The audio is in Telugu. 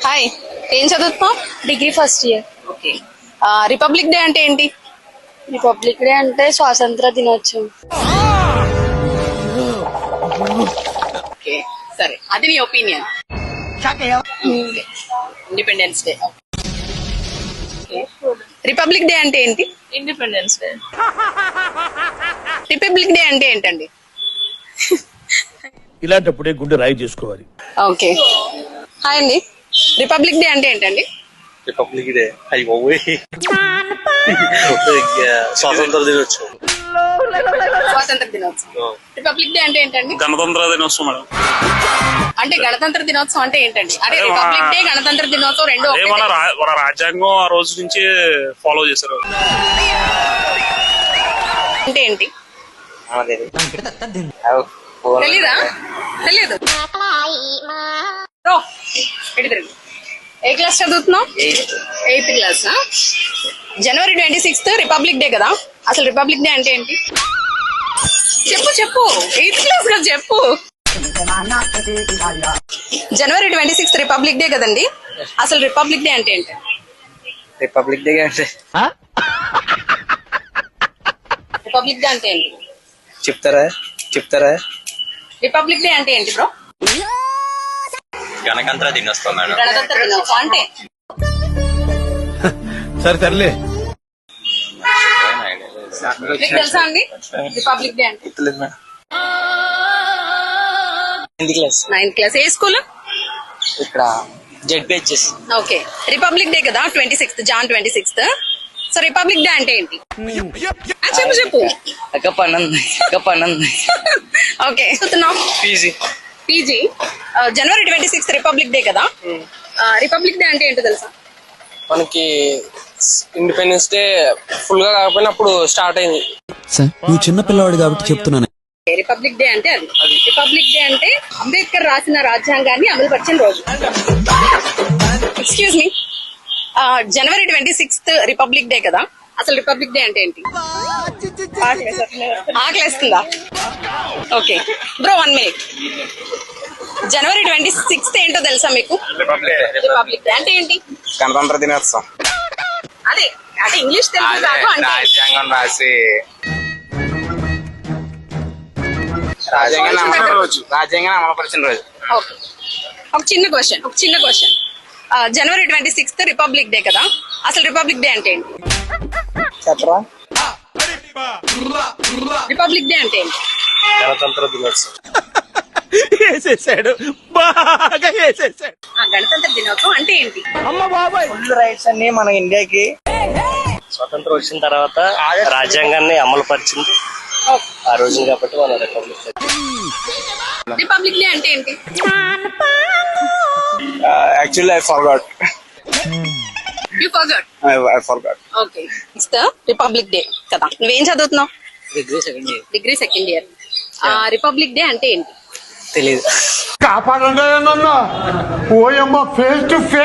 హాయ్, ఏం చదువుతున్నావు? Degree first year. Okay. Republic day అంటే ఏంటి? రిపబ్లిక్ డే అంటే స్వాతంత్ర దినోత్సవం. ఓకే, సరే, అది నీ opinion. Independence day. Republic day అంటే ఏంటి? Independence day. రిపబ్లిక్ డే అంటే ఏంటండి? ఇలాంటప్పుడే గుండె రాయి చేసుకోవాలి. ఓకే. హాయ్ అండి, రిపబ్లిక్ డే అంటే ఏంటండి? రిపబ్లిక్ డే అయ్యి స్వాతంత్ర దినోత్సవం. స్వాతంత్ర దినోత్సవం. రిపబ్లిక్ డే అంటే ఏంటండి? గణతంత్ర దినోత్సవం మేడం. అంటే గణతంత్ర దినోత్సవం అంటే ఏంటండి? అంటే రిపబ్లిక్ డే, గణతంత్ర దినోత్సవం రెండు ఒకటే. మన రాజ్యాంగం ఆ రోజు నుంచి ఫాలో చేశారు. అంటే ఏంటి? తెలీదా? తెలియదు. ఏ క్లాస్ చదువుతున్నావు? 8th class. జనవరి 26th రిపబ్లిక్ డే కదా, అసలు రిపబ్లిక్ డే అంటే ఏంటి? చెప్పు చెప్పు, 8th క్లాస్ కదా, చెప్పు. జనవరి 26th రిపబ్లిక్ డే కదండి, అసలు రిపబ్లిక్ డే అంటే ఏంటి? రిపబ్లిక్ డే అంటే రిపబ్లిక్ డే అంటే ఏంటి? చెప్తారా రిపబ్లిక్ డే అంటే ఏంటి బ్రో? గణతంత్ర దినోత్సవం మేడం. గణతంత్ర దినోత్సవం అంటే సరే సర్లే. మీకు తెలుసా అండి రిపబ్లిక్ డే అంటే? 9th class. ఏ స్కూల్? ఇక్కడ జెడ్పిహెచ్ఎస్. ఓకే. రిపబ్లిక్ డే కదా, 26th, Jan 26th. So republic day అంటే ఏంటి? చెప్పు. అక్క పనంది. ఓకే. చదువుతున్నావు? పీజీ. జనవరి 26th రిపబ్లిక్ డే కదా, రిపబ్లిక్ డే అంటే ఏంటో తెలుసా? మనకి ఇండిపెండెన్స్ డే ఫుల్ గా కాకపోయినా అప్పుడు స్టార్ట్ అయింది. సార్, నువ్వు చిన్న పిల్లవాడు కాబట్టి చెప్తున్నాను. రిపబ్లిక్ డే అంటే అది. రిపబ్లిక్ డే అంటే అంబేద్కర్ రాసిన రాజ్యాంగాన్ని అమలుపరిచిన రోజు. ఎక్స్క్యూజ్ మీ, జనవరి 26th రిపబ్లిక్ డే కదా, అసలు రిపబ్లిక్ డే అంటే ఏంటి? ఆకలేస్తుందా? Okay bro, 1 minute. జనవరి 26th ఏంటో తెలుసా మీకు? రిపబ్లిక్ డే అంటే ఏంటి? గణతంత్ర దినోత్సవం. అదే అంటే ఇంగ్లీష్ తెలుగు కాదు అంటే రాజ్యాంగం రాసి రాజ్యాంగాన్ని అమలుపరిచిన రోజు. ఓకే. ఒక చిన్న క్వశ్చన్. జనవరి 26th రిపబ్లిక్ డే కదా, అసలు రిపబ్లిక్ డే అంటే ఏంటి? చెప్పరా? రిపబ్లిక్ డే అంటే ఏంటి? గణతంత్ర దినోత్సవం. వేసేసాడు, బాగా వేసేసాడు. గణతంత్ర దినోత్సవం అంటే ఏంటి? ఫుల్ రైట్స్ అన్ని మన ఇండియాకి. స్వతంత్రం వచ్చిన తర్వాత రాజ్యాంగాన్ని అమలు పరిచింది ఆ రోజు కాబట్టి మన రిపబ్లిక్ డే అంటే ఏంటి? Actually I forgot. You forgot. I forgot. Okay. Next republic day కదా, నువ్వేం చదువుతున్నావు? Degree second year. Republic day అంటే ఏంటి? తెలీదు. కాపాడండి నన్ను. ఓయమ్మ, ఫేస్ టు ఫేస్.